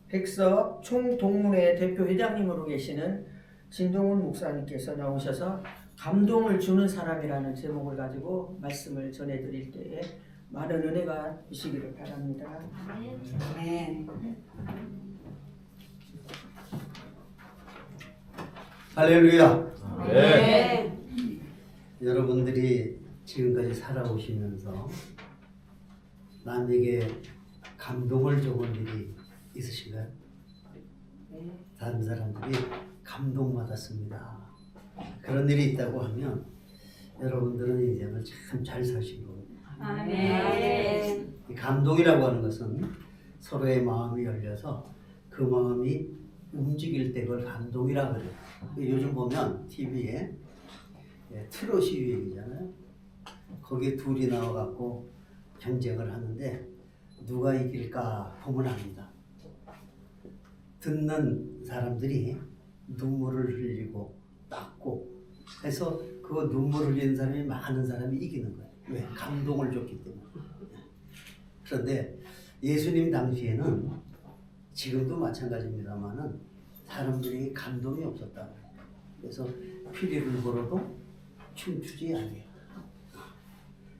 백석 총동문회 대표 회장님으로 계시는 진동훈 목사님께서 나오셔서 감동을 주는 사람이라는 제목을 가지고 말씀을 전해드릴 때에 많은 은혜가 있으기를 바랍니다. 네. 할렐루야. 네. 여러분들이 지금까지 살아오시면서 남에게 감동을 줘본 일이 있으신가요? 다른 사람들이 감동받았습니다. 그런 일이 있다고 하면 여러분들은 인생을 참 잘 사신 겁니다. 아멘. 이 감동이라고 하는 것은 서로의 마음이 열려서 그 마음이 움직일 때 그걸 감동이라고 그래요. 요즘 보면 TV에 트롯이 유행이잖아요. 거기에 둘이 나와갖고 경쟁을 하는데 누가 이길까 보면 압니다. 듣는 사람들이 눈물을 흘리고 닦고 해서 그 눈물 흘리는 사람이 많은 사람이 이기는 거예요. 왜? 감동을 줬기 때문에. 그런데 예수님 당시에는 지금도 마찬가지입니다만은 사람들이 감동이 없었다. 그래서 피리를 불어도 춤추지 않아요.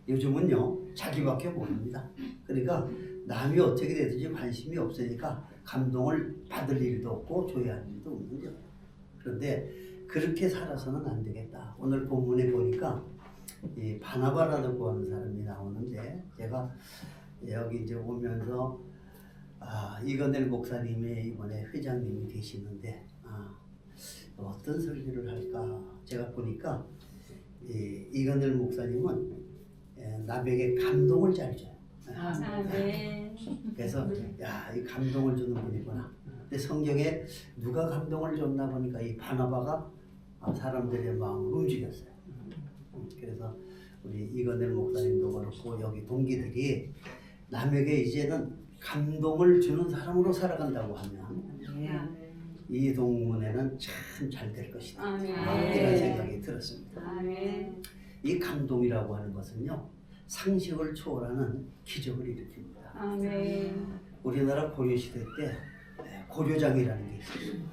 요즘은요 자기밖에 모릅니다. 그러니까 남이 어떻게 되든지 관심이 없으니까 감동을 받을 일도 없고 줘야 할 일도 없는 거예요. 그런데 그렇게 살아서는 안 되겠다. 오늘 본문에 보니까 이 바나바라고 하는 사람이 나오는데 제가 여기 이제 오면서 이건일 목사님이 이번에 회장님이 되시는데 어떤 설교를 할까 제가 보니까 이건일 목사님은 남에게 감동을 잘 줘요. 아멘. 그래서 이 감동을 주는 분이구나. 근데 성경에 누가 감동을 줬나 보니까 이 바나바가 사람들의 마음을 움직였어요. 그래서 우리 이건일 목사님도 그렇고 여기 동기들이 남에게 이제는 감동을 주는 사람으로 살아간다고 하면 이 동문회는 참 잘 될 것이다. 이런 생각이 들었습니다. 아멘. 이 감동이라고 하는 것은요 상식을 초월하는 기적을 일으킵니다. 아멘. 우리나라 고려시대 때 고려장이라는 게 있어요.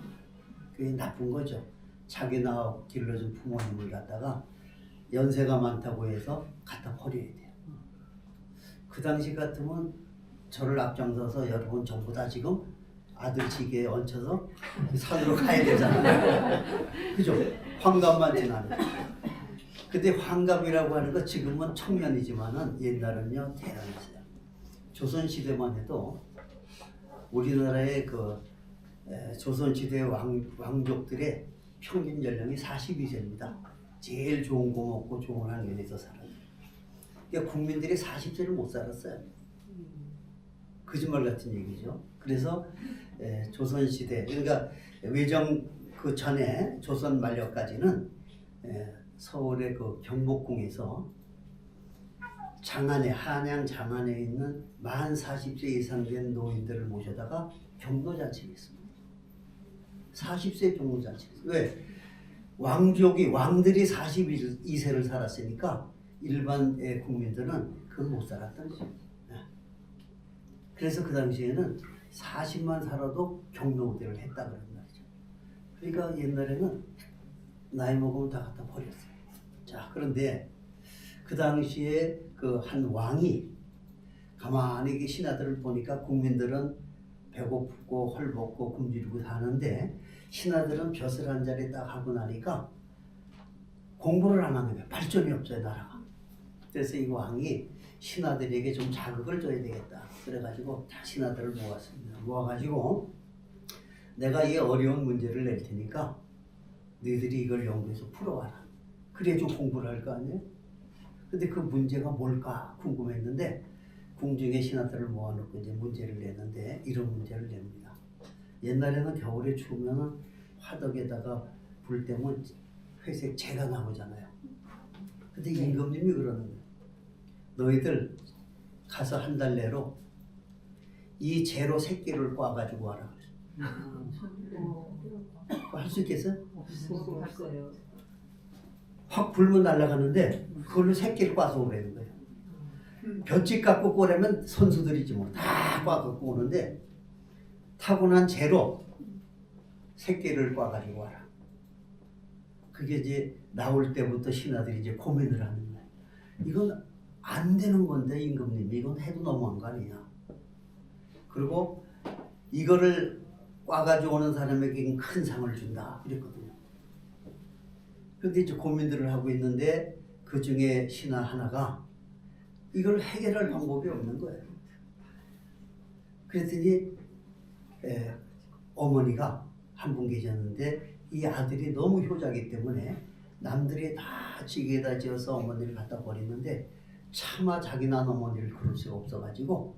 그게 나쁜 거죠. 자기나 길러준 부모님을 갖다가 연세가 많다고 해서 갖다 버려야 돼요. 그 당시 같으면 저를 앞장서서 여러분 전부 다 지금 아들 지게에 얹혀서 산으로 가야 되잖아요. 그죠? 환갑만 지나면. 근데 환갑이라고 하는 거 지금은 청년이지만은 옛날은요 대단했어요. 조선시대만 해도 우리나라의 그 조선시대 왕족들의 평균 연령이 42세입니다. 제일 좋은 거 먹고 좋은 환경에서 살아요. 그러니까 국민들이 40세를 못 살았어요. 거짓말 같은 얘기죠. 그래서 조선시대 그러니까 외정 그 전에 조선 말년까지는 서울의 그 경복궁에서 장안에 한양 장안에 있는 만 40세 이상 된 노인들을 모셔다가 경로잔치를 했습니다. 40세 경로잔치. 왜? 왕들이 42세를 살았으니까 일반의 국민들은 그걸 못 살았던 거죠. 그래서 그 당시에는 40만 살아도 경로우대를 했다 그런 말이죠. 그러니까 옛날에는 나이 먹으면 다 갖다 버렸어요. 자, 그런데 그 당시에 그 한 왕이 가만히 그 신하들을 보니까 국민들은 배고프고 헐벗고 굶주리고 사는데 신하들은 벼슬 한 자리 딱 하고 나니까 공부를 안 하는 거예요. 발전이 없어요, 나라가. 그래서 이 왕이 신하들에게 좀 자극을 줘야 되겠다. 그래가지고 다 신하들을 모았습니다. 모아가지고 내가 이 어려운 문제를 낼 테니까 너희들이 이걸 연구해서 풀어와라. 그래야 좀 공부를 할 거 아니에요? 근데 그 문제가 뭘까 궁금했는데 궁중의 신하들을 모아놓고 이제 문제를 내는데 이런 문제를 냅니다. 옛날에는 겨울에 추우면 화덕에다가 불 때면 회색 재가 나오잖아요. 근데 임금님이 그러는 거예요. 너희들 가서 한 달 내로 이 재로 새끼를 꽈가지고 와라. 할 수 있겠어요? 없어요. 확 불면 날아가는데 그걸로 새끼를 꽈서 오라는 거예요. 볏짚 갖고 꼬려면 선수들이지 뭐 다 꽈갖고 오는데 타고난 재로 새끼를 꽈가지고 와라. 그게 이제 나올 때부터 신하들이 이제 고민을 하는 거예요. 이건 안 되는 건데 임금님이 이건 해도 너무한 거 아니냐. 그리고 이거를 꽈가지고 오는 사람에게 큰 상을 준다 이랬거든요. 그런데 이제 고민들을 하고 있는데 그 중에 신하 하나가 이걸 해결할 방법이 없는 거예요. 그랬더니 어머니가 한 분 계셨는데 이 아들이 너무 효자기 때문에 남들이 다 지게에다 지어서 어머니를 갖다 버리는데 차마 자기 난 어머니를 그럴 수가 없어가지고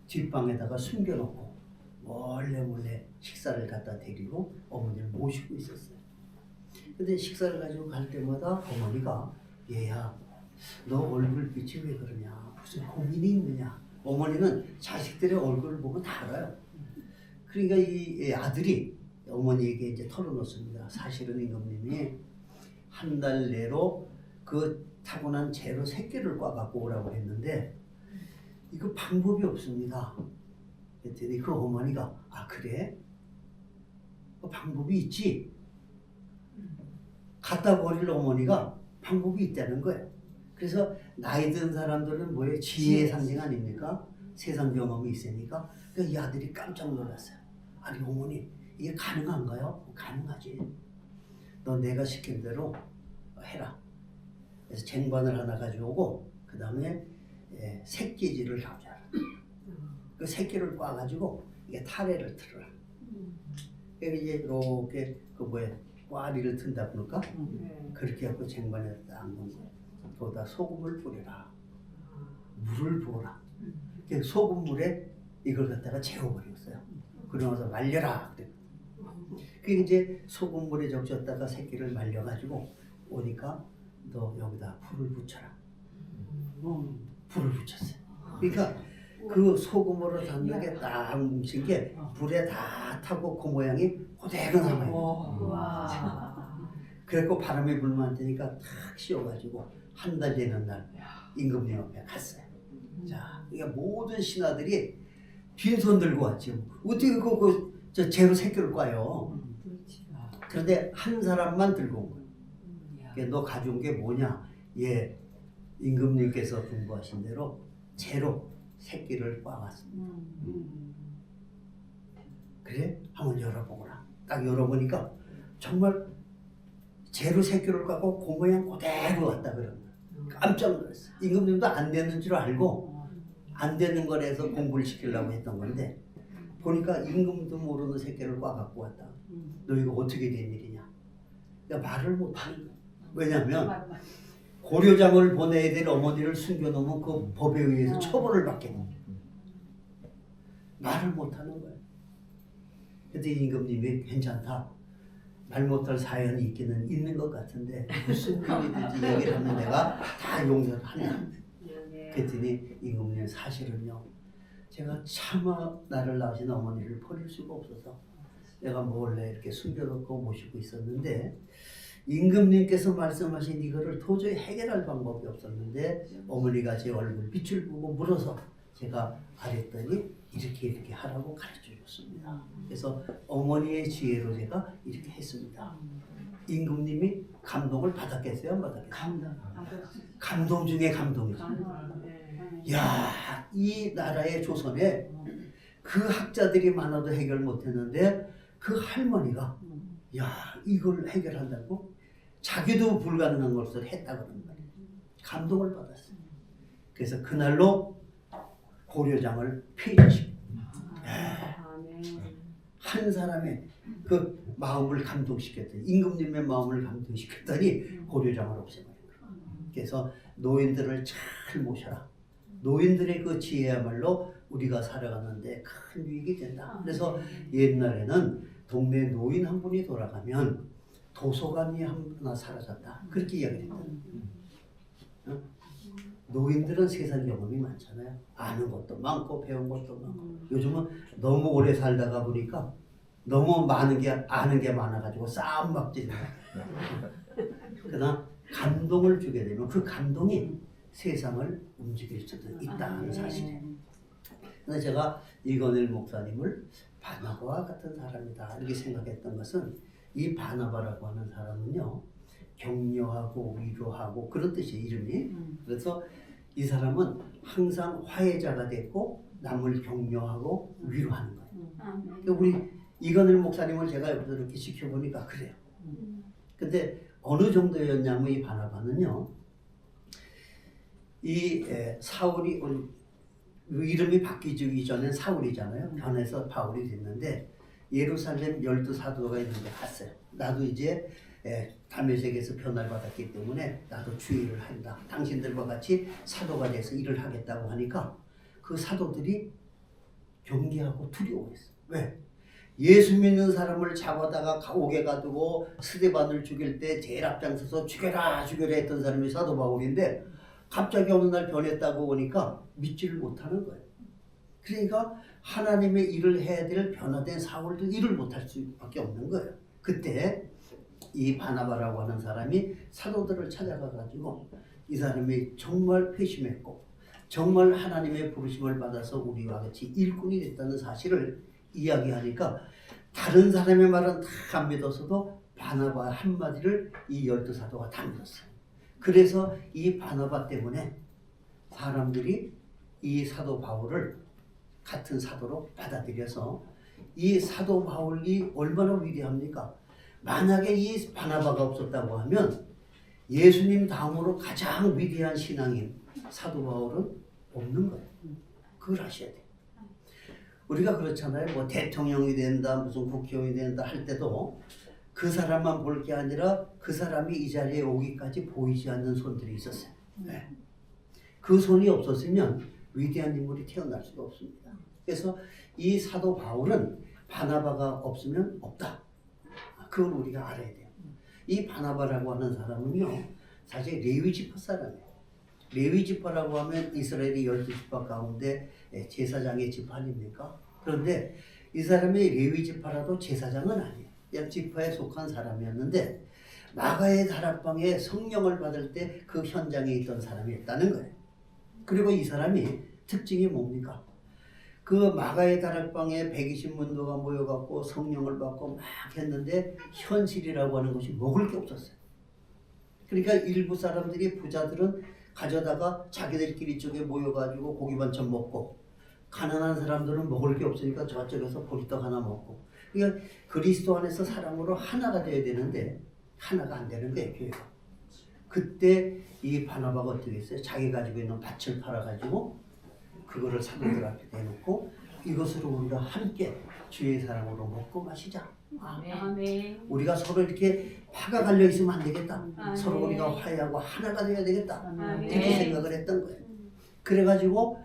뒷방에다가 숨겨놓고 몰래 식사를 갖다 데리고 어머니를 모시고 있었어요. 근데 식사를 가지고 갈 때마다 어머니가 얘야 너 얼굴빛이 왜 그러냐 무슨 고민이 있느냐. 어머니는 자식들의 얼굴을 보고 다 알아요. 그러니까 이 아들이 어머니에게 이제 털어놓습니다. 사실은 임금님이 한 달 내로 그 타고난 재로 새끼를 꽈갖고 오라고 했는데 이거 방법이 없습니다. 그랬더니 그 어머니가 아 그래? 그 방법이 있지? 갖다 버릴 어머니가 방법이 있다는 거예요. 그래서 나이 든 사람들은 뭐예요? 지혜의 상징 아닙니까? 세상 경험이 있으니까. 그러니까 이 아들이 깜짝 놀랐어요. 아니 어머니 이게 가능한가요? 가능하지. 너 내가 시킨 대로 해라. 그래서 쟁반을 하나 가져오고 그 다음에 새끼질을 가져라. 그 새끼를 꽈가지고 이게 타래를 틀어라. 그래서 이제 이렇게 그 꽈리를 튼다 그럴까? 그렇게 해서 쟁반에 딱 넣은 거예요. 거기다 소금을 뿌려라. 물을 부어라. 소금물에 이걸 갖다가 재워버렸어요. 그러면서 말려라. 그게 이제 소금물에 적셨다가 새끼를 말려가지고 오니까 너 여기다 불을 붙여라. 불을 붙였어요. 그러니까 그 소금으로 담는 게 딱 뭉친 게 불에 다 타고 그 모양이 그대로 남아요. 와. 그래갖고 바람이 불면 되니까 탁 씌워가지고 한 달 되는 날 임금님 앞에 갔어요. 자, 그러니까 모든 신하들이 빈손 들고 왔죠. 어떻게 저 재로 새끼를 꽈요? 그런데 한 사람만 들고 온 거예요. 그러니까 너 가져온 게 뭐냐? 예, 임금님께서 분부하신 대로 재로 새끼를 꽈왔습니다. 그래? 한번 열어보거라. 딱 열어보니까 정말 재로 새끼를 꽈고 그 모양 그대로 왔다 그런 거예요. 깜짝 놀랐어요. 임금님도 안 되는 줄 알고 안 되는 거라서 공부를 시키려고 했던 건데 보니까 임금도 모르는 새끼를 꽈갖고 왔다. 너 이거 어떻게 된 일이냐? 그러니까 말을 못하는 거야. 왜냐하면 고려장을 보내야 될 어머니를 숨겨놓으면 그 법에 의해서 처벌을 받겠는 거야. 말을 못하는 거야. 근데 임금님이 괜찮다. 말 못할 사연이 있기는 있는 것 같은데 무슨 일이든지 얘기를 하면 내가 다 용서를 한다. 그랬더니 임금님 사실은요. 제가 차마 나를 낳으신 어머니를 버릴 수가 없어서 내가 몰래 이렇게 숨겨놓고 모시고 있었는데 임금님께서 말씀하신 이거를 도저히 해결할 방법이 없었는데 어머니가 제 얼굴 빛을 보고 물어서 제가 알았더니 이렇게 하라고 가르쳐 줬습니다. 그래서 어머니의 지혜로 제가 이렇게 했습니다. 임금님이 감동을 받았겠어요? 안 받았겠어요? 감동 중에 감동이죠. 야, 이 나라의 조선에 그 학자들이 많아도 해결 못했는데 그 할머니가 야 이걸 해결한다고 자기도 불가능한 것을 했다고 그런 말이에요. 감동을 받았어요. 그래서 그날로 고려장을 폐지시켰어요. 한 사람의 그 마음을 감동시켰더니 임금님의 마음을 감동시켰더니 고려장을 없애버린 거예요. 그래서 노인들을 잘 모셔라. 노인들의 그 지혜야말로 우리가 살아가는데 큰 유익이 된다. 그래서 옛날에는 동네 노인 한 분이 돌아가면 도서관이 하나 사라졌다. 그렇게 이야기를 했다. 노인들은 세상 경험이 많잖아요. 아는 것도 많고 배운 것도 많고. 요즘은 너무 오래 살다가 보니까 너무 많은 게 아는 게 많아가지고 싸움 막 지는 거야. 그러나 감동을 주게 되면 그 감동이 세상을 움직일 수도 있다는 사실이에요. 그래서 제가 이건일 목사님을 바나바와 같은 사람이다 이렇게 생각했던 것은 이 바나바라고 하는 사람은요 격려하고 위로하고 그런 뜻이에요 이름이. 그래서 이 사람은 항상 화해자가 됐고 남을 격려하고 위로하는 거예요. 그러니까 우리 이건일 목사님을 제가 옆에서 이렇게 지켜보니까 그래요. 근데 어느 정도였냐면 이 바나바는요 이 사울이 이름이 바뀌기 전에 사울이잖아요. 변해서 바울이 됐는데 예루살렘 12사도가 있는데 갔어요. 나도 이제 다메섹에서 변화를 받았기 때문에 나도 주의를 한다. 당신들과 같이 사도가 돼서 일을 하겠다고 하니까 그 사도들이 경계하고 두려워했어. 왜? 예수 믿는 사람을 잡아다가 감옥에 가두고 스데반을 죽일 때 제일 앞장서서 죽여라 죽여라 했던 사람이 사도 바울인데 갑자기 어느 날 변했다고 보니까 믿지를 못하는 거예요. 그러니까 하나님의 일을 해야 될 변화된 사울도 일을 못할 수밖에 없는 거예요. 그때 이 바나바라고 하는 사람이 사도들을 찾아가 가지고 이 사람이 정말 회심했고 정말 하나님의 부르심을 받아서 우리와 같이 일꾼이 됐다는 사실을 이야기하니까 다른 사람의 말은 다 안 믿었어도 바나바 한마디를 이 12사도가 다 믿었어요. 그래서 이 바나바 때문에 사람들이 이 사도 바울을 같은 사도로 받아들여서 이 사도 바울이 얼마나 위대합니까? 만약에 이 바나바가 없었다고 하면 예수님 다음으로 가장 위대한 신앙인 사도 바울은 없는 거예요. 그걸 아셔야 돼요. 우리가 그렇잖아요. 뭐 대통령이 된다, 무슨 국회의원이 된다 할 때도 그 사람만 볼 게 아니라 그 사람이 이 자리에 오기까지 보이지 않는 손들이 있었어요. 네. 그 손이 없었으면 위대한 인물이 태어날 수가 없습니다. 그래서 이 사도 바울은 바나바가 없으면 없다. 그걸 우리가 알아야 돼요. 이 바나바라고 하는 사람은요, 사실 레위 지파 사람이에요. 레위 지파라고 하면 이스라엘의 12지파 가운데 제사장의 지파 아닙니까? 그런데 이 사람이 레위 지파라도 제사장은 아니에요. 그냥 지파에 속한 사람이었는데 마가의 다락방에 성령을 받을 때 그 현장에 있던 사람이었다는 거예요. 그리고 이 사람이 특징이 뭡니까? 그 마가의 다락방에 120문도가 모여갖고 성령을 받고 막 했는데 현실이라고 하는 것이 먹을 게 없었어요. 그러니까 일부 사람들이 부자들은 가져다가 자기들끼리 쪽에 모여가지고 고기 반찬 먹고 가난한 사람들은 먹을 게 없으니까 저쪽에서 보리떡 하나 먹고 그러니까 그리스도 안에서 사람으로 하나가 돼야 되는데 하나가 안 되는 거예요, 교회가. 그때 이 바나바가 어떻게 했어요? 자기 가지고 있는 밭을 팔아가지고 그거를 사도들 앞에 대놓고 이것으로 우리가 함께 주의 사랑으로 먹고 마시자. 아멘. 우리가 서로 이렇게 화가 갈려 있으면 안 되겠다. 아멘. 서로 우리가 화해하고 하나가 돼야 되겠다. 아멘. 이렇게 생각을 했던 거예요. 그래가지고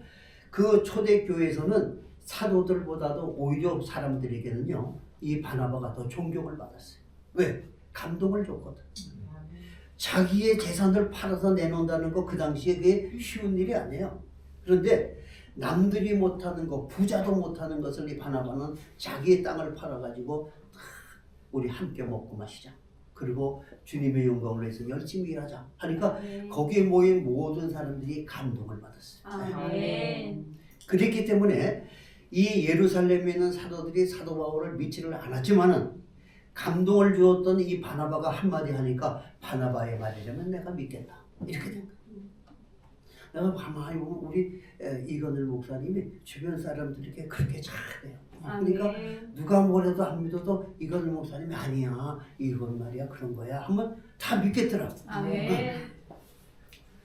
그 초대교회에서는 사도들보다도 오히려 사람들에게는요 이 바나바가 더 존경을 받았어요. 왜? 감동을 줬거든. 자기의 재산을 팔아서 내놓는다는 거 그 당시에 그게 쉬운 일이 아니에요. 그런데 남들이 못하는 거, 부자도 못하는 것을 이 바나바는 자기의 땅을 팔아가지고 우리 함께 먹고 마시자. 그리고 주님의 영광을 위해서 열심히 일하자 하니까 아멘. 거기에 모인 모든 사람들이 감동을 받았어요. 아멘. 그랬기 때문에 이 예루살렘에 있는 사도들이 사도 바울을 믿지를 않았지만은 감동을 주었던 이 바나바가 한마디 하니까 바나바의 말이라면 내가 믿겠다. 이렇게 된 거예요. 내가 가만히 보면 우리 이건일 목사님이 주변 사람들에게 그렇게 잘해요. 그러니까 누가 뭐래도 안 믿어도 이건일 목사님이 아니야. 이건 말이야 그런 거야 하면 다 믿겠더라고. 아멘.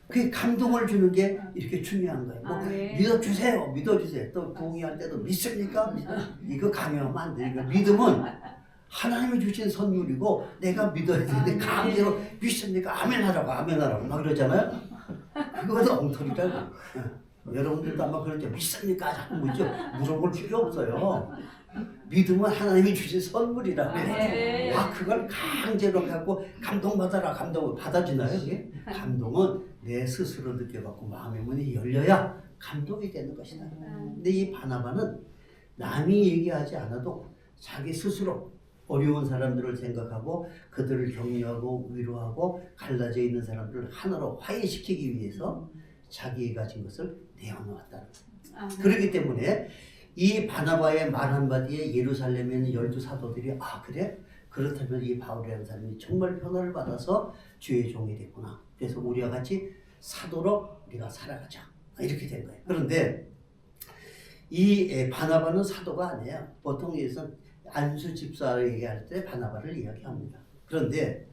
그게 감동을 주는 게 이렇게 중요한 거예요. 뭐 아멘. 믿어주세요. 믿어주세요. 또 부흥할 때도 믿습니까? 이거 강요하면 안 돼. 그러니까 믿음은 하나님이 주신 선물이고 내가 믿어야 되는데 강제로 믿습니까? 아멘 하라고 아멘 하라고 막 그러잖아요. 그거보다 엉터리라고. 여러분들도 아마 그런데 믿습니까? 자꾸 묻죠. 물어볼 필요 없어요. 믿음은 하나님이 주신 선물이라고 해요. 아, 그걸 강제로 갖고 감동받아라. 감동을 받아주나요? 그게? 감동은 내 스스로 느껴갖고 마음의 문이 열려야 감동이 되는 것이다. 근데 이 바나바는 남이 얘기하지 않아도 자기 스스로 어려운 사람들을 생각하고 그들을 격려하고 위로하고 갈라져 있는 사람들을 하나로 화해시키기 위해서 자기가 가진 것을 내어놓았다는 거예요. 그렇기 때문에 이 바나바의 말 한마디에 예루살렘에 있는 12사도들이 아 그래? 그렇다면 이 바울이라는 사람이 정말 변화를 받아서 주의 종이 됐구나. 그래서 우리와 같이 사도로 우리가 살아가자. 이렇게 된 거예요. 그런데 이 바나바는 사도가 아니에요. 보통 여기서 안수 집사를 얘기할 때 바나바를 이야기합니다. 그런데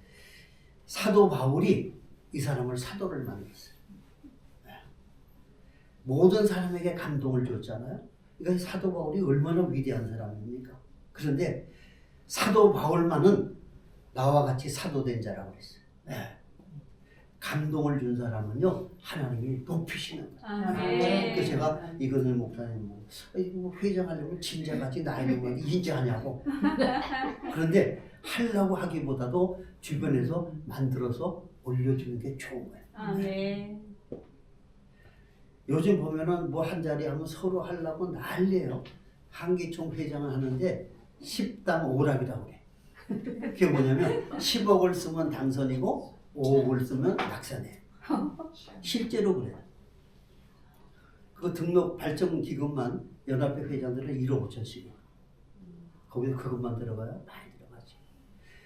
사도 바울이 이 사람을 사도를 만들었어요. 모든 사람에게 감동을 줬잖아요. 그러니까 사도 바울이 얼마나 위대한 사람입니까? 그런데 사도 바울만은 나와 같이 사도된 자라고 그랬어요. 감동을 준 사람은요 하나님이 높이시는 거예요. 아멘. 그래서 제가 이건을 목사님 뭐 회장하려면 진짜같이 나이 먹으면 인정하냐고. 그런데 하려고 하기보다도 주변에서 만들어서 올려주는 게 좋은 거예요. 아멘. 요즘 보면은 뭐 한 자리 하면 서로 하려고 난리예요. 한기총 회장을 하는데 10당 5락이라고 그래. 그게 뭐냐면 10억을 쓰면 당선이고 5억을 쓰면 낙선해. 실제로 그래요. 그 등록 발전 기금만 연합회 회장들은 1억 5천씩이에요. 거기서 그것만 들어가요? 많이 들어가지.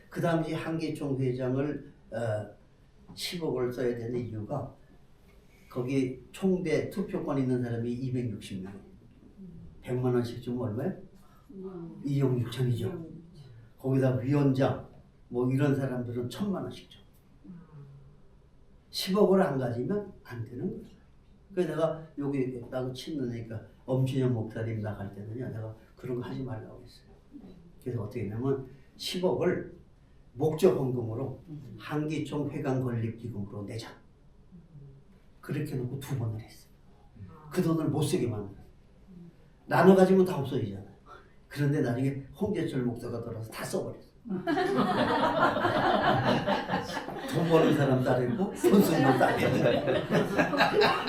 그 당시 한기총 회장을 10억을 써야 되는 이유가 거기 총대 투표권 있는 사람이 260명. 100만 원씩 주면 얼마예요? 2억 6천이죠. 거기다 위원장 뭐 이런 사람들은 1,000만 원씩 줘. 10억을 안 가지면 안 되는 거죠. 그래서 내가 여기 나도 친누니까 엄진영 목사님 나갈 때는요, 내가 그런 거 하지 말라고 했어요. 그래서 어떻게 했냐면 10억을 목적 헌금으로 한기총 회관 건립 기금으로 내자. 그렇게 놓고 2번을 했어요. 그 돈을 못 쓰게 만들어요. 나눠 가지면 다 없어지잖아요. 그런데 나중에 홍재철 목사가 들어서 다 써버렸어. 돈 버는 사람 따르고 돈 쓰는 거 따르고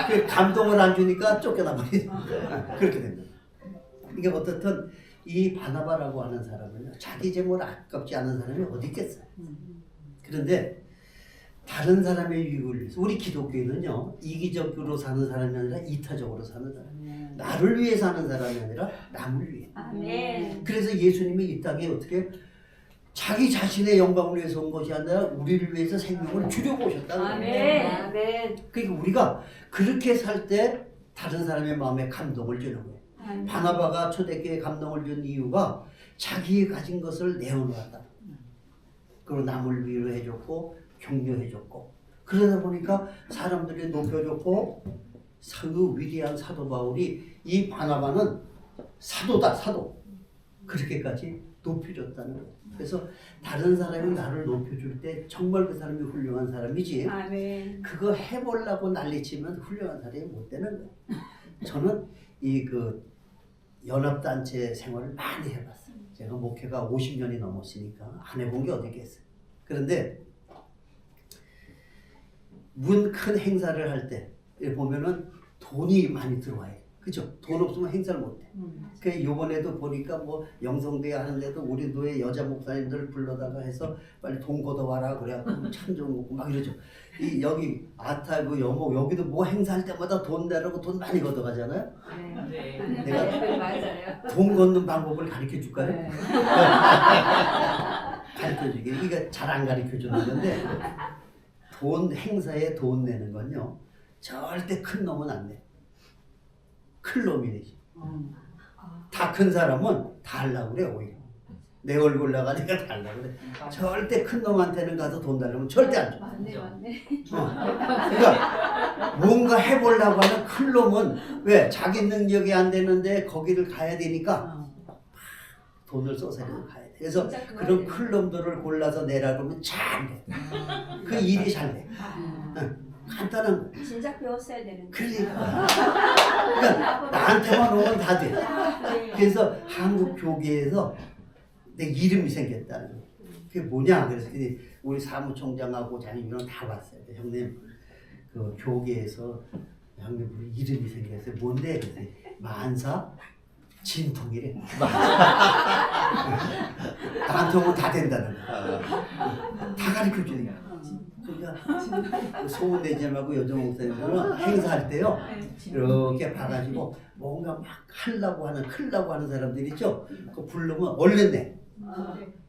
그 감동을 안 주니까 쫓겨나 버리죠. 그렇게 됩니다. 이게 어떻든 이 바나바라고 하는 사람은요, 자기 재물 아깝지 않은 사람이 어디 있겠어요. 그런데 다른 사람의 유익을 위해서, 우리 기독교인은요 이기적으로 사는 사람이 아니라 이타적으로 사는 사람, 나를 위해 사는 사람이 아니라 남을 위해. 아멘. 그래서 예수님이 이 땅에 어떻게 자기 자신의 영광을 위해서 온 것이 아니라 우리를 위해서 생명을 주려고 오셨다는 거예요. 아멘. 아멘. 그러니까 우리가 그렇게 살 때 다른 사람의 마음에 감동을 주는 거예요. 아멘. 바나바가 초대교회에 감동을 준 이유가 자기 가진 것을 내어놓았다. 그리고 남을 위로해줬고 격려해줬고, 그러다 보니까 사람들이 높여줬고, 그 위대한 사도 바울이 이 바나바는 사도다, 사도. 그렇게까지 높여줬다는 거예요. 그래서 다른 사람이 나를 높여줄 때 정말 그 사람이 훌륭한 사람이지, 아멘. 그거 해보려고 난리치면 훌륭한 사람이 못 되는 거예요. 저는 이 그 연합단체 생활을 많이 해봤어요. 제가 목회가 50년이 넘었으니까 안 해본 게 어디 있겠어요. 그런데 문 큰 행사를 할 때 보면은 돈이 많이 들어와요. 그죠? 돈 없으면 행사를 못 해. 그러니까 이번에도 보니까 뭐 영성대회 하는데도 우리 교회 여자 목사님들을 불러다가 해서 빨리 돈 걷어와라 그래갖고 참 좋은 거고 막 이러죠. 이 여기 아타고 여목 여기도 뭐 행사할 때마다 돈 내라고 돈 많이 걷어가잖아요. 네. 내가 맞아요. 돈 걷는 방법을 가르쳐 줄까요? 가르쳐 주게. 이게 잘 안 가르쳐 주는 건데, 돈 행사에 돈 내는 건요 절대 큰 놈은 안 돼. 큰 놈이 되지. 다 큰 사람은 다 하려고 그래. 오히려 내 얼굴 나가니까 다 하려고 그래. 절대 큰 놈한테는 가서 돈 달라면 절대 안 줘. 맞네, 맞네. 그러니까 뭔가 해보려고 하는 큰 놈은 왜? 자기 능력이 안 되는데 거기를 가야 되니까 돈을 써서 가야 돼. 그래서 그런 큰 놈들을 골라서 내라 그러면 잘 돼. 그 일이 잘 돼. 간단한 거. 진작 배웠어야 되는 거. 그러니까 나한테만 오면 다 돼. 그래서 한국 교계에서 내 이름이 생겼다는 거. 그게 뭐냐? 그래서 우리 사무총장하고 장님이랑 다 봤어요. 형님, 그 교계에서 형님 우리 이름이 생겼어요. 뭔데? 그래서 만사 진통이래. 나한테 오면 다 된다는 거. 다 가르쳐 주니까. 그러니까 그 소문내지 말고 요즘 목사님들은 행사할 때요 이렇게 봐가지고 뭔가 막 하려고 하는 사람들 있죠. 그 부르면 얼른 내.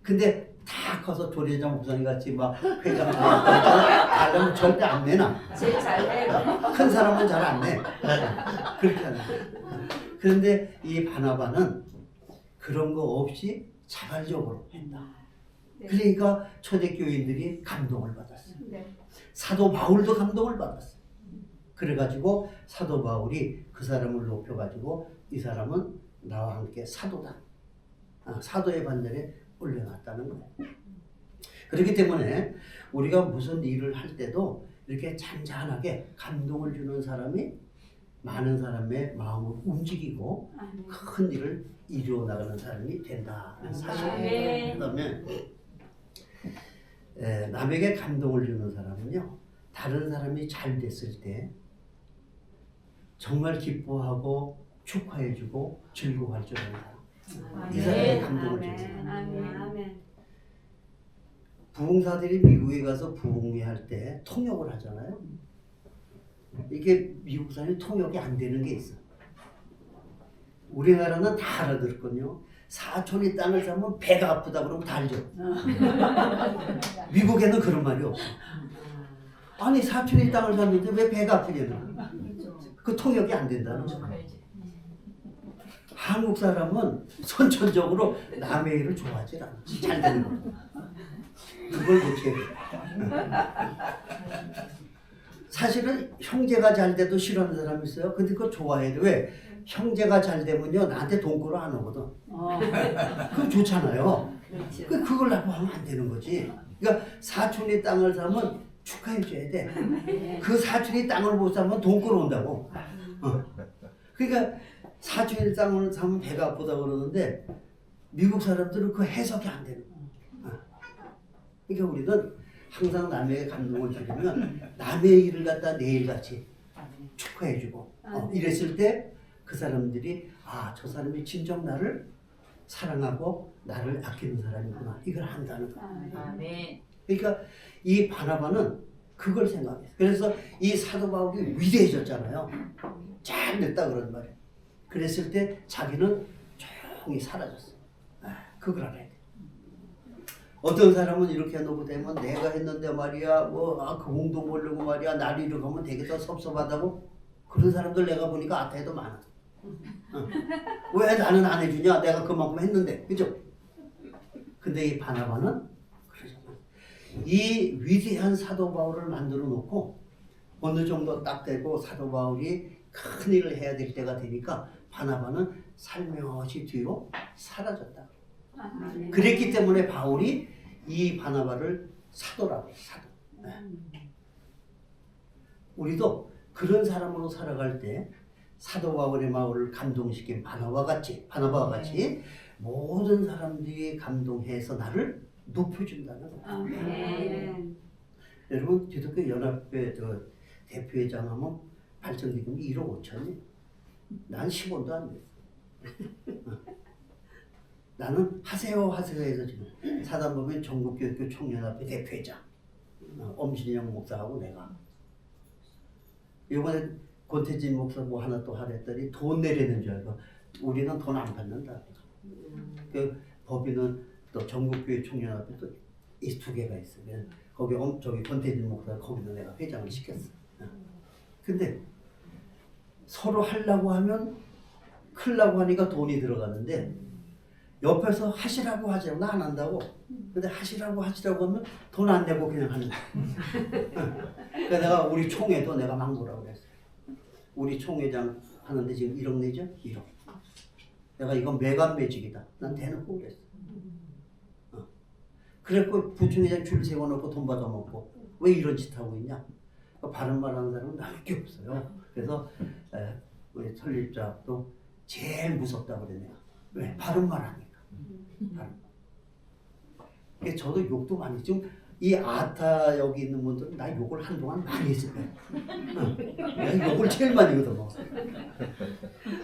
근데 다 커서 조례장 목사님 같이 막 회장 하려면 절대 안 내나. 제일 잘해요. 큰 사람은 잘 안 내. 그렇게 하는 거예요. 그런데 이 바나바는 그런 거 없이 자발적으로 했다. 네. 그러니까 초대교인들이 감동을 받았어요. 네. 사도 바울도 감동을 받았어요. 그래가지고 사도 바울이 그 사람을 높여가지고 이 사람은 나와 함께 사도다. 사도의 반열에 올려놨다는 거예요. 그렇기 때문에 우리가 무슨 일을 할 때도 이렇게 잔잔하게 감동을 주는 사람이 많은 사람의 마음을 움직이고 큰 일을 이루어 나가는 사람이 된다는 사실이에요. 그다음에 남에게 감동을 주는 사람은요, 다른 사람이 잘 됐을 때 정말 기뻐하고 축하해주고 즐거워할 줄 아는 사람. 이 사람이 감동을 주는 사람. 아멘. 부흥사들이 미국에 가서 부흥회할 때 통역을 하잖아요. 이게 미국 사람이 통역이 안 되는 게 있어. 우리나라는 다 알아들었거든요. 사촌이 땅을 사면 배가 아프다 그러면 다 알죠. 미국에는 그런 말이 없어. 아니 사촌이 땅을 샀는데 왜 배가 아프냐나. 그 통역이 안 된다는 거야. 한국 사람은 선천적으로 남의 일을 좋아하지 않아. 잘 되는 거. 그걸 고쳐야 돼. 사실은 형제가 잘 돼도 싫어하는 사람이 있어요. 근데 그거 좋아해야 돼. 왜? 형제가 잘 되면요 나한테 돈 끌어 안 오거든. 그거 좋잖아요. 그걸 나쁘게 하면 안 되는 거지. 그러니까 사촌이 땅을 사면 축하해 줘야 돼. 그 사촌이 땅을 못 사면 돈 끌어온다고. 그러니까 사촌이 땅을 사면 배가 아프다 그러는데 미국 사람들은 그 해석이 안 되는 거야. 그러니까 우리는 항상 남에게 감동을 주려면 남의 일을 갖다 내 일같이 축하해주고 이랬을 때 그 사람들이 저 사람이 진정 나를 사랑하고 나를 아끼는 사람이구나 이걸 한다는 거야. 그러니까 이 바나바는 그걸 생각했어요. 그래서 이 사도 바울이 위대해졌잖아요. 잘 됐다 그런 말이에요. 그랬을 때 자기는 조용히 사라졌어. 그걸 알아야 돼. 어떤 사람은 이렇게 해놓고 되면 내가 했는데 말이야 그 공동 보려고 말이야 나를 이렇게 하면 되겠다 섭섭하다고 그런 사람들 내가 보니까 아태에도 많아. 왜 나는 안 해주냐 내가 그만큼 했는데 그죠? 근데 이 바나바는 그러잖아. 이 위대한 사도 바울을 만들어 놓고 어느 정도 딱 되고 사도 바울이 큰 일을 해야 될 때가 되니까 바나바는 살며시 뒤로 사라졌다. 그랬기 때문에 바울이 이 바나바를 사도라고 해요. 사도. 우리도 그런 사람으로 살아갈 때 사도 바울의 마음을 감동시킨 바나바와 같이 모든 사람들이 감동해서 나를 높여준다는 거예요. 여러분 기독교 연합회 대표회장 하면 발전기금이 1억 5천이 난 10원도 안 됐어. 나는 하세요 해서 지금 사단법인 전국교육교 총연합회 대표회장 엄신영 목사하고 내가 이번에 권태진 목사 뭐 하나 또 하랬더니 돈 내려는 줄 알고 우리는 돈 안 받는다. 그 법인은 또 전국교회 총연합회 또 이 두 개가 있으면 거기 저기 권태진 목사 거기도 내가 회장을 시켰어. 근데 서로 하려고 하면 크려고 하니까 돈이 들어가는데 옆에서 하시라고 하죠. 나 안 한다고. 근데 하시라고 하면 돈 안 내고 그냥 하는 거야. 그러니까 내가 우리 총회도 내가 막 뭐라고 그랬어. 우리 총회장 하는데 지금 1억 내죠? 1억. 내가 이건 매간매직이다. 난 대놓고 그랬어. 그래갖고 부총회장 줄 세워놓고 돈 받아먹고 왜 이런 짓 하고 있냐? 바른 말 하는 사람은 나올 게 없어요. 그래서 우리 설립자도 제일 무섭다고 그래 내가. 왜? 바른 말 하니까. 바른 말. 저도 욕도 많이 지금 이 아타 여기 있는 분들은 나 욕을 한동안 많이 했을 거예요. 내가 욕을 제일 많이 얻어먹어.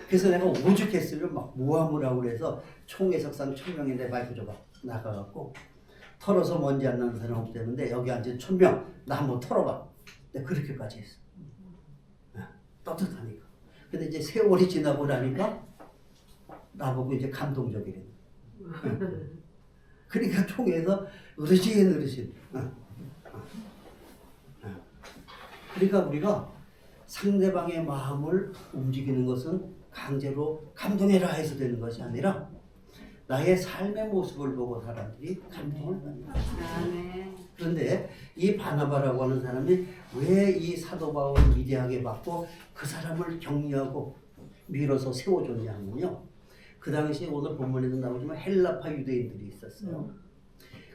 그래서 내가 오죽했으면 막 모함을 하고 그래서 총회석상 1000명인데 마이크 줘봐 나가갖고 털어서 먼지 안 나는 사람 없대는데 여기 앉은 1000명 나 한번 털어봐. 내가 그렇게까지 했어. 떳떳하니까. 근데 이제 세월이 지나고 나니까 나보고 이제 감동적이래. 그러니까 통해서 어르신. 그러니까 우리가 상대방의 마음을 움직이는 것은 강제로 감동해라 해서 되는 것이 아니라 나의 삶의 모습을 보고 사람들이 감동을 받는 거예요. 아멘. 그런데 이 바나바라고 하는 사람이 왜 이 사도 바울을 위대하게 받고 그 사람을 격려하고 밀어서 세워줬냐 하면요. 그 당시에 오늘 본문에도 나오지만 헬라파 유대인들이 있었어요.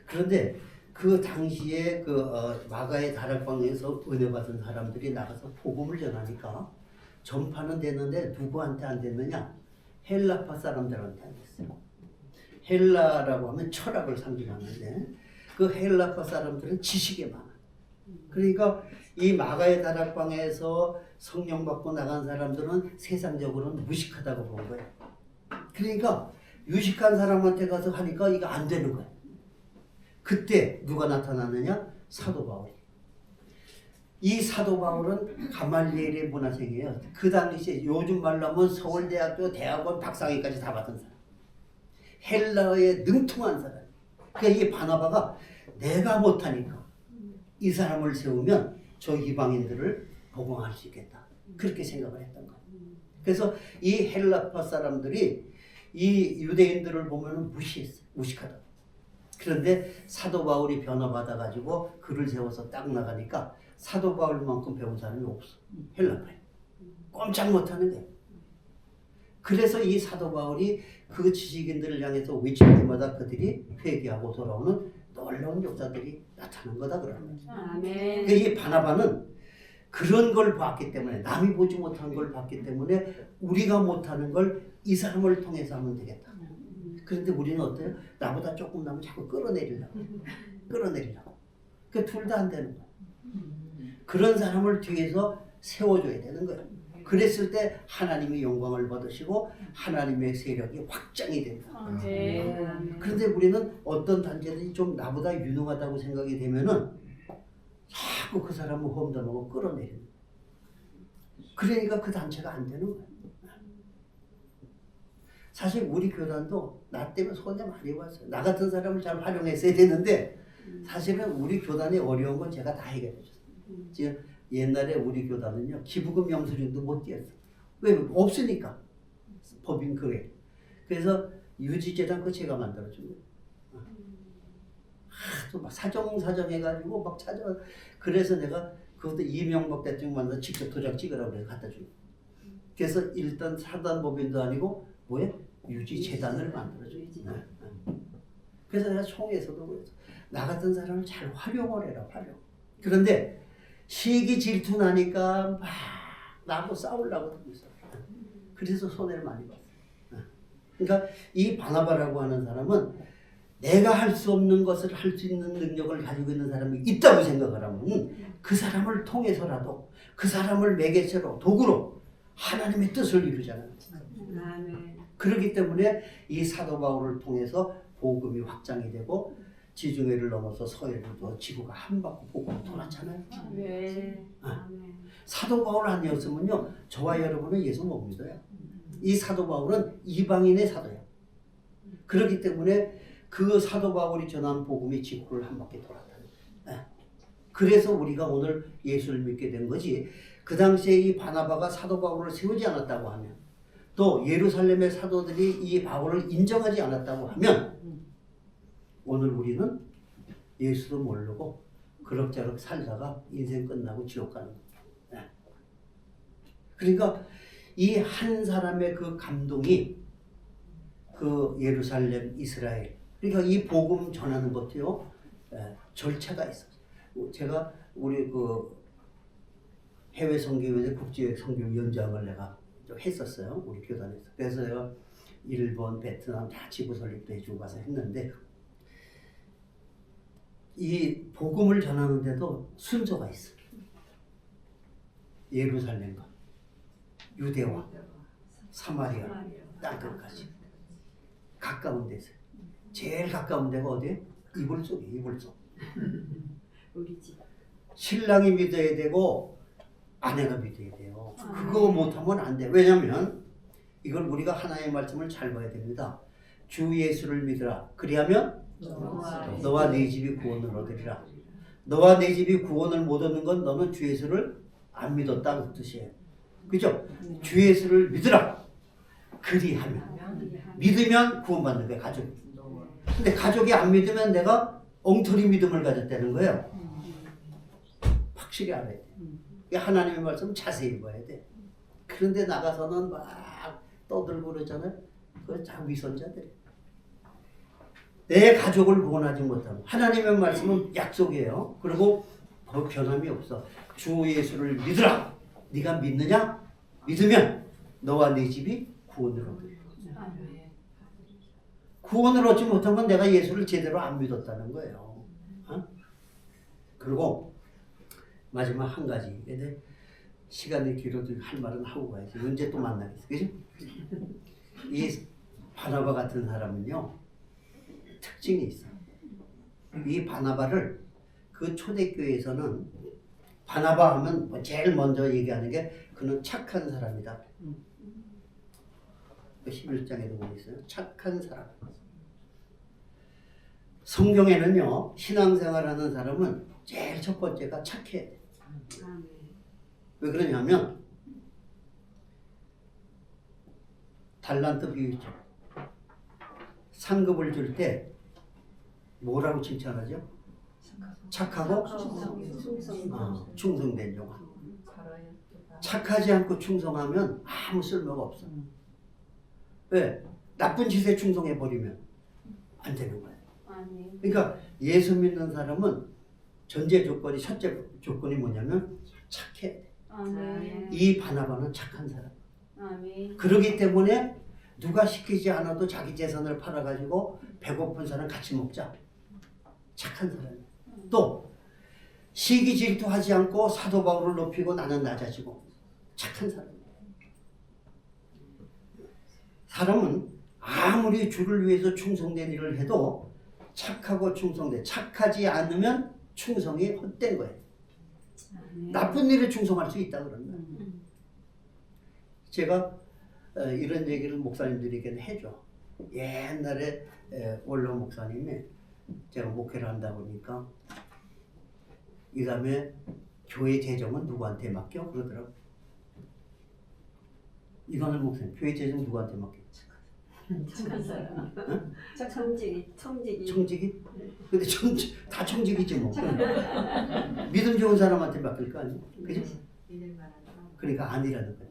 그런데 그 당시에 마가의 다락방에서 은혜 받은 사람들이 나가서 복음을 전하니까 전파는 되는데 누구한테 안 됐느냐? 헬라파 사람들한테 안 됐어요. 헬라라고 하면 철학을 상징하는데 그 헬라파 사람들은 지식에 많아. 그러니까 이 마가의 다락방에서 성령 받고 나간 사람들은 세상적으로는 무식하다고 본 거예요. 그러니까 유식한 사람한테 가서 하니까 이거 안 되는 거예요. 그때 누가 나타나느냐? 사도 바울이. 이 사도 바울은 가말리엘의 문화생이에요. 그 당시에 요즘 말로 하면 서울대학교 대학원 박사학위까지 다 받은 사람. 헬라어에 능통한 사람. 그러니까 이 바나바가 내가 못하니까 이 사람을 세우면 저 이방인들을 복음할 수 있겠다. 그렇게 생각을 했던 거예요. 그래서 이 헬라파 사람들이 이 유대인들을 보면 무시했어요. 무식하다. 그런데 사도 바울이 변화받아가지고 그를 세워서 딱 나가니까 사도 바울만큼 배운 사람이 없어. 헬라파에. 꼼짝 못하는 거예요. 그래서 이 사도 바울이 그 지식인들을 향해서 외칠 때마다 그들이 회개하고 돌아오는 놀라운 역사들이 나타난 거다 그러는 거죠. 아멘. 그러니까 이 바나바는 그런 걸 봤기 때문에 남이 보지 못한 걸 봤기 때문에 우리가 못하는 걸 이 사람을 통해서 하면 되겠다. 그런데 우리는 어때요? 나보다 조금 나면 자꾸 끌어내리려고. 그 둘 다 안 되는 거야. 그런 사람을 뒤에서 세워줘야 되는 거예요. 그랬을 때 하나님이 영광을 받으시고 하나님의 세력이 확장이 된다. 아멘. 그런데 우리는 어떤 단체들이 좀 나보다 유능하다고 생각이 되면은 자꾸 그 사람을 험담하고 끌어내리는 거예요. 그러니까 그 단체가 안 되는 거예요. 사실 우리 교단도 나 때문에 손해 많이 봤어요. 나 같은 사람을 잘 활용했어야 되는데 사실은 우리 교단이 어려운 건 제가 다 해결해 줬어요. 지금 옛날에 우리 교단은요 기부금 영수증도 못 띄었어요. 왜? 없으니까 법인교회. 그래서 유지재단 그 제가 만들어준 거예요. 하도 막 사정 해가지고 막 찾아. 그래서 내가 그것도 이명박 대통령 만나서 직접 도장 찍으라고 해서 갖다 준 거예요. 그래서 일단 사단법인도 아니고 뭐예요? 유지재단을 만들어줘요. 그래서 내가 총회에서도 그랬어. 나 같은 사람을 잘 활용을 해라, 활용. 그런데 시기 질투 나니까 막 나하고 싸우려고 하고 있어. 그래서 손해를 많이 봤어. 그러니까 이 바나바라고 하는 사람은 내가 할 수 없는 것을 할 수 있는 능력을 가지고 있는 사람이 있다고 생각을 하면 그 사람을 통해서라도 그 사람을 매개체로 도구로 하나님의 뜻을 이루잖아요. 아멘. 그렇기 때문에 이 사도 바울을 통해서 복음이 확장이 되고 지중해를 넘어서 서해로 지구가 한 바퀴 복음이 돌았잖아요. 아멘. 아멘. 사도 바울 아니었으면요 저와 여러분은 예수 못 믿어요. 이 사도 바울은 이방인의 사도예요. 그렇기 때문에 그 사도 바울이 전한 복음이 지구를 한 바퀴 돌았다는 거예요. 그래서 우리가 오늘 예수를 믿게 된 거지. 그 당시에 이 바나바가 사도 바울을 세우지 않았다고 하면 또 예루살렘의 사도들이 이 바울을 인정하지 않았다고 하면 오늘 우리는 예수도 모르고 그럭저럭 살다가 인생 끝나고 지옥 가는 거예요. 그러니까 이 한 사람의 그 감동이 그 예루살렘 이스라엘 그러니까 이 복음 전하는 것도요 절차가 있어요. 제가 우리 그 해외 선교회 국제 선교위원장을 내가 했었어요. 우리 교단에서. 그래서 내가 일본, 베트남 다 지부 설립도 해주고 가서 했는데 이 복음을 전하는데도 순서가 있어. 예루살렘과 유대와 사마리아 땅끝까지 가까운 데서 제일 가까운 데가 어디에? 이불 속에 이불 속. 우리 집. 신랑이 믿어야 되고 아내가 믿어야 돼요. 그거 못하면 안 돼. 왜냐면 이걸 우리가 하나님의 말씀을 잘 봐야 됩니다. 주 예수를 믿으라. 그리하면 너와 네 집이 구원을 얻으리라. 너와 네 집이 구원을 못 얻는 건 너는 주 예수를 안 믿었다 그 뜻이에요. 그죠? 주 예수를 믿으라. 그리하면 믿으면 구원받는 거예요. 가족. 근데 가족이 안 믿으면 내가 엉터리 믿음을 가졌다는 거예요. 확실히 알아야 돼. 하나님의 말씀 자세히 봐야 돼. 그런데 나가서는 막 떠들고 그러잖아요. 그거 다 위선자들이에요. 내 가족을 구원하지 못하면 하나님의 말씀은 약속이에요. 그리고 변함이 없어. 주 예수를 믿으라. 네가 믿느냐? 믿으면 너와 네 집이 구원을 얻으리라. 구원을 얻지 못하면 내가 예수를 제대로 안 믿었다는 거예요. 어? 그리고 마지막 한 가지. 시간이 길어도 할 말은 하고 가야지. 언제 또 만나겠어. 그죠? 이 바나바 같은 사람은요. 특징이 있어. 이 바나바를 그 초대교회에서는 바나바 하면 뭐 제일 먼저 얘기하는 게 그는 착한 사람이다. 11장에도 보고 있어요. 착한 사람. 성경에는요. 신앙생활하는 사람은 제일 첫 번째가 착해야 돼. 왜 그러냐면 달란트 비유 있죠. 상급을 줄 때 뭐라고 칭찬하죠? 착하고 충성된 종아. 착하지 않고 충성하면 아무 쓸모가 없어. 왜? 나쁜 짓에 충성해 버리면 안 되는 거야. 그러니까 예수 믿는 사람은 전제 조건이 첫째 조건이 뭐냐면 착해. 이 바나바는 착한 사람. 그러기 때문에 누가 시키지 않아도 자기 재산을 팔아가지고 배고픈 사람 같이 먹자. 착한 사람이야. 또 시기 질투하지 않고 사도 바울을 높이고 나는 낮아지고 착한 사람이야. 사람은 아무리 주를 위해서 충성된 일을 해도 착하고 충성돼. 착하지 않으면 충성이 헛된 거예요. 나쁜 일에 충성할 수 있다 그런 거예요. 제가 이런 얘기를 목사님들에게는 해줘. 옛날에 원로 목사님이 제가 목회를 한다 보니까 이 다음에 교회 재정은 누구한테 맡겨? 그러더라고. 이거는 목사님 교회 재정 누구한테 맡겨? 착한 사람. 응? 청직이. 청직이? 근데 다 청직이지 뭐. 믿음 좋은 사람한테 맡길 거 아니야? 그죠? 그러니까 아니라는 거야.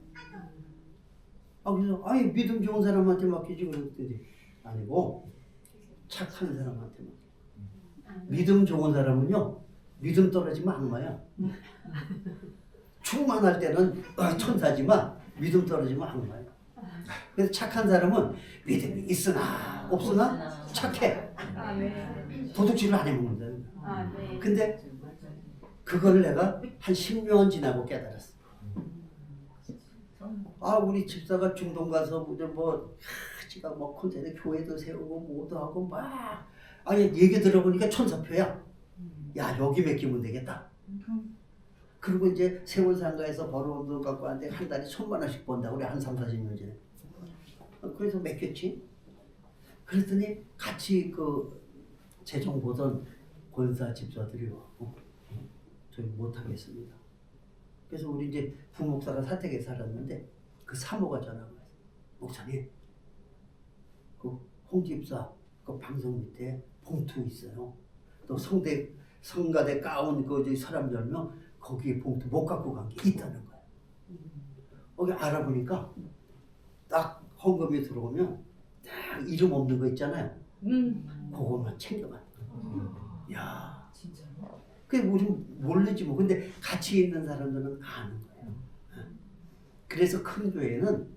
그래서 아니 믿음 좋은 사람한테 맡기지 그랬더니 아니고 착한 사람한테 맡겨. 믿음 좋은 사람은요 믿음 떨어지면 악마야. 충만할 때는 천사지만 믿음 떨어지면 악마야. 그래서 착한 사람은 믿음이 있으나 없으나 착해. 도둑질을 안 해먹는다. 근데 그걸 내가 한 10년 지나고 깨달았어. 우리 집사가 중동 가서 지가 콘텐츠 교회도 세우고 뭐도 하고 막 얘기 들어보니까 천사표야. 야 여기 맡기면 되겠다. 그리고 이제 세월상가에서 벌어온 돈 갖고 왔는데 한 달에 1,000만 원씩 번다. 우리 한 3, 40년 전에. 그래서 맡겼지. 그랬더니 같이 그 재정 보던 권사 집사들이 와고 저희 못하겠습니다. 그래서 우리 이제 부목사가 사택에 살았는데 그 사모가 전화가 왔어요. 목사님, 그 홍 집사 그 방송 밑에 봉투 있어요. 또 성가대 가운 그 사람 10명 거기에 봉투 못 갖고 간 게 있다는 거야. 거기 알아보니까 딱 헌금이 들어오면 딱 이름 없는 거 있잖아요. 그것만 챙겨가. 야, 진짜요? 그게 우리 모르지 뭐. 근데 같이 있는 사람들은 아는 거예요. 그래서 큰 교회는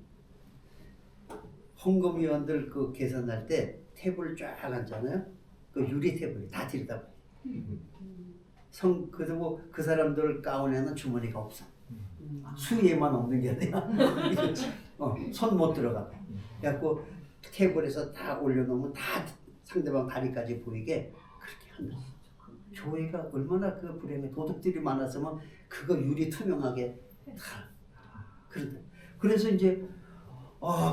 헌금위원들 그 계산할 때 탭을 쫙 앉잖아요. 그 유리 탭을 다 들여다봐요. 그리고 그 사람들 가운에는 주머니가 없어. 수에만 없는 게 아니라 손 못 들어가. 그래갖고 테이블에서 다 올려놓으면 다 상대방 다리까지 보이게 그렇게. 교회가 얼마나 그 불행해 도둑들이 많았으면 그거 유리 투명하게 다 그런데 그래서 이제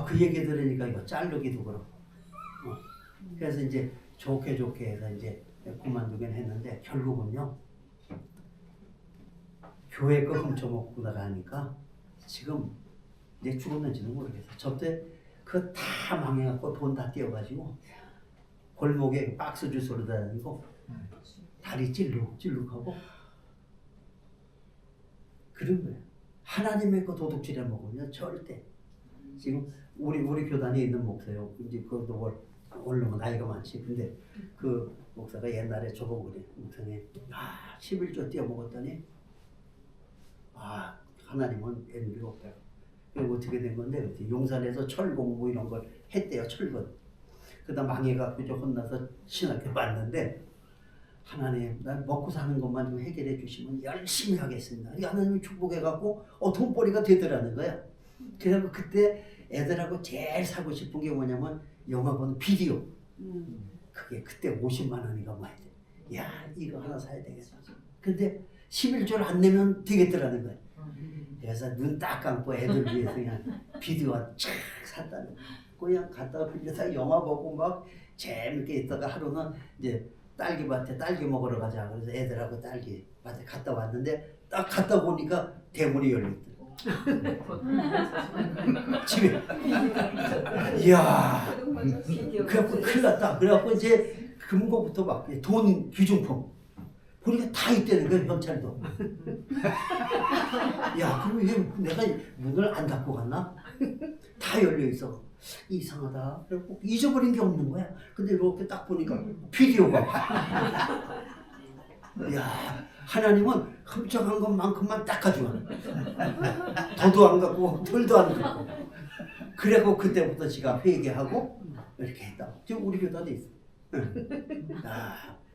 그 얘기 들으니까 이거 자르기도 그렇고 그래서 이제 좋게 해서 이제 그만두긴 했는데 결국은요 교회 거 훔쳐먹고 나가니까 지금 이제 죽었는지는 모르겠어. 저때 그거 다 망해갖고 돈 다 떼어가지고 골목에 박스 주소로 다니고 다리 찔룩하고 그런 거예요. 하나님의 거 도둑질해 먹으면 절대 지금 우리 교단에 있는 목사요. 이제 그것도 얼른 나이가 많지. 근데 그 목사가 옛날에 저보고 그래. 목사님 11조 떼어 먹었더니 하나님은 엔비가 없다. 그리고 어떻게 된 건데 용산에서 철공 뭐 이런 걸 했대요. 철근. 그러다 망해갖고 이제 혼나서 신학교 왔는데 하나님 난 먹고 사는 것만 좀 해결해 주시면 열심히 하겠습니다. 하나님이 축복해갖고 돈벌이가 되더라는 거야. 그래서 그때 애들하고 제일 사고 싶은 게 뭐냐면 영화 보는 비디오. 그게 그때 50만 원인가 많이 돼. 야 이거 하나 사야 되겠다. 근데 11조를 안 내면 되겠더라는 거야. 그래서 눈 딱 감고 애들 위해서 그냥 비디오 쫙 샀다는 거야. 그냥 갔다가 빌려서 영화 보고 막 재밌게 있다가 하루는 이제 딸기밭에 딸기 먹으러 가자. 그래서 애들하고 딸기밭에 갔다 왔는데 딱 갔다 보니까 대문이 열려있더라고. 집에. 이야. 그래갖고 큰일 났다. 그래갖고 이제 금고부터 막 돈 귀중품. 보니까 다 있다는 거야, 현찰도. 야, 그럼 이게 내가 문을 안 닫고 갔나? 다 열려있어. 이상하다. 그래갖고 잊어버린 게 없는 거야. 근데 이렇게 딱 보니까 비디오가. 야, 하나님은 흠쩍한 것만큼만 딱 가져와. 더도 안 갖고 덜도 안 갖고. 그래갖고 그때부터 지가 회개하고 이렇게 했다. 지금 우리 교단에 있어.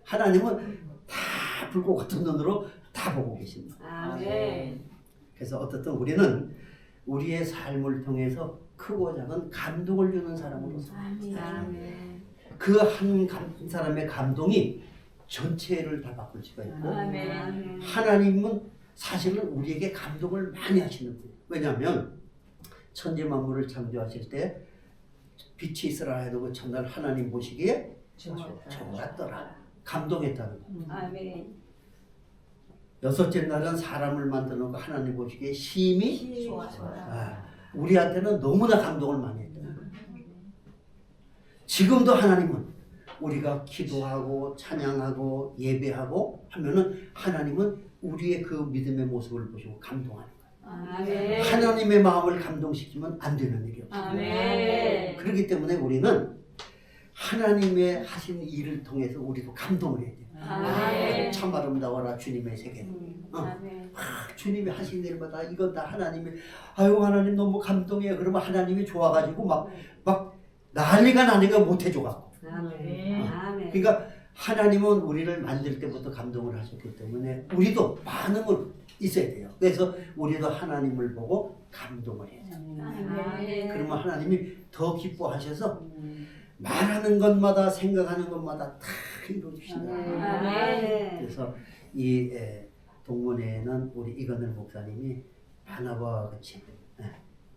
하나님은 다 불꽃 같은 눈으로 다 보고 계십니다. 아멘. 그래서 어떻든 우리는 우리의 삶을 통해서 크고 작은 감동을 주는 사람으로서 아멘. 그 한 사람의 감동이 전체를 다 바꿀 수가 있고 아멘. 하나님은 사실은 우리에게 감동을 많이 하시는 분이에요. 왜냐하면 천지 만물을 창조하실 때 빛이 있으라 해도 그 첫날 하나님 보시기에 좋았더라. 감동했다는 거예요. 아멘. 여섯째 날은 사람을 만들어 놓고 하나님 보시기에 심히 좋았더라. 우리한테는 너무나 감동을 많이 했다는 거예요. 지금도 하나님은 우리가 기도하고 찬양하고 예배하고 하면은 하나님은 우리의 그 믿음의 모습을 보시고 감동하는 거예요. 아멘. 하나님의 마음을 감동시키면 안 되는 일이 없어요. 아멘. 그렇기 때문에 우리는 하나님의 하신 일을 통해서 우리도 감동을 해야 돼요. 아멘. 참 아름다워라 주님의 세계. 아멘. 주님이 하신 일마다 이건 다 하나님이 아유 하나님 너무 감동이에요. 그러면 하나님이 좋아가지고 막 난리가 나니까 못 해줘갖고. 아멘. 아멘. 그러니까 하나님은 우리를 만들 때부터 감동을 하셨기 때문에 우리도 반응을 있어야 돼요. 그래서 우리도 하나님을 보고 감동을 해야 돼요. 아멘. 그러면 하나님이 더 기뻐하셔서 말하는 것마다 생각하는 것마다 다 이루어주신다. 아멘. 그래서 이 동문회에는 우리 이건을 목사님이 바나바와 같이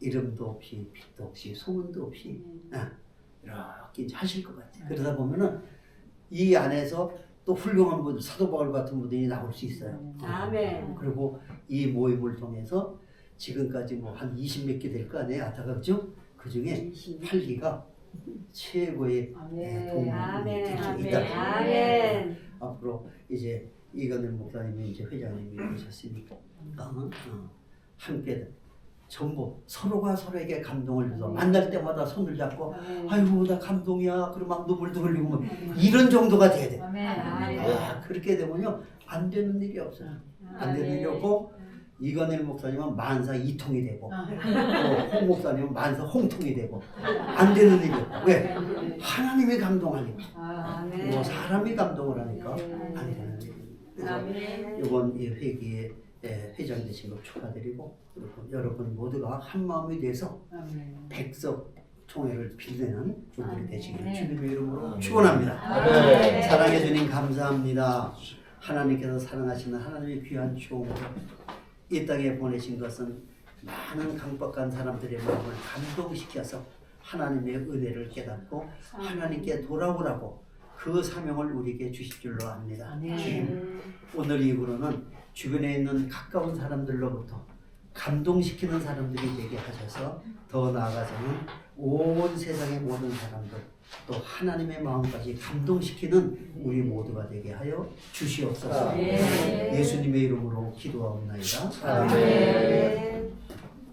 이름도 없이 빛도 없이 소문도 없이 이렇게 이제 하실 것 같아요. 그러다 보면은 이 안에서 또 훌륭한 분들, 사도 바울 같은 분들이 나올 수 있어요. 아멘. 그리고 이 모임을 통해서 지금까지 뭐 한 20몇 개 될 거 아니에요. 아타가 그죠? 그 중에 8기가 최고의 동문이 아멘. 될 수 아멘. 있다. 아멘. 앞으로 이제 이건을 목사님이 이제 회장님이 되셨으니까 함께 전부 서로가 서로에게 감동을 줘서 만날 때마다 손을 잡고 아이고 나 감동이야 그러면 눈물도 흘리고 뭐 이런 정도가 돼야 돼. 그렇게 되면요 안 되는 일이 없어요. 안 되는 일이 없고 이건일 목사님은 만사 이통이 되고 또 홍 목사님은 만사 홍통이 되고 안 되는 일이 없고 왜? 하나님이 감동하니까 뭐 사람이 감동을 하니까 안 되는 일이. 그래서 이번 이 회기에 회장 되신 거 축하드리고 그리고 여러분 모두가 한 마음이 돼서 백석 통일을 빛내는 분들이 되시기를 아멘. 주님의 이름으로 아멘. 축원합니다. 아멘. 사랑해 주님 감사합니다. 하나님께서 사랑하시는 하나님의 귀한 종으로 이 땅에 보내신 것은 많은 강박한 사람들의 마음을 감동시켜서 하나님의 은혜를 깨닫고 하나님께 돌아오라고 그 사명을 우리에게 주실 줄로 압니다. 주님, 오늘 이후로는 주변에 있는 가까운 사람들로부터 감동시키는 사람들이 되게 하셔서 더 나아가서는 온 세상의 모든 사람들 또 하나님의 마음까지 감동시키는 우리 모두가 되게 하여 주시옵소서. 아멘. 예수님의 이름으로 기도하옵나이다. 아멘.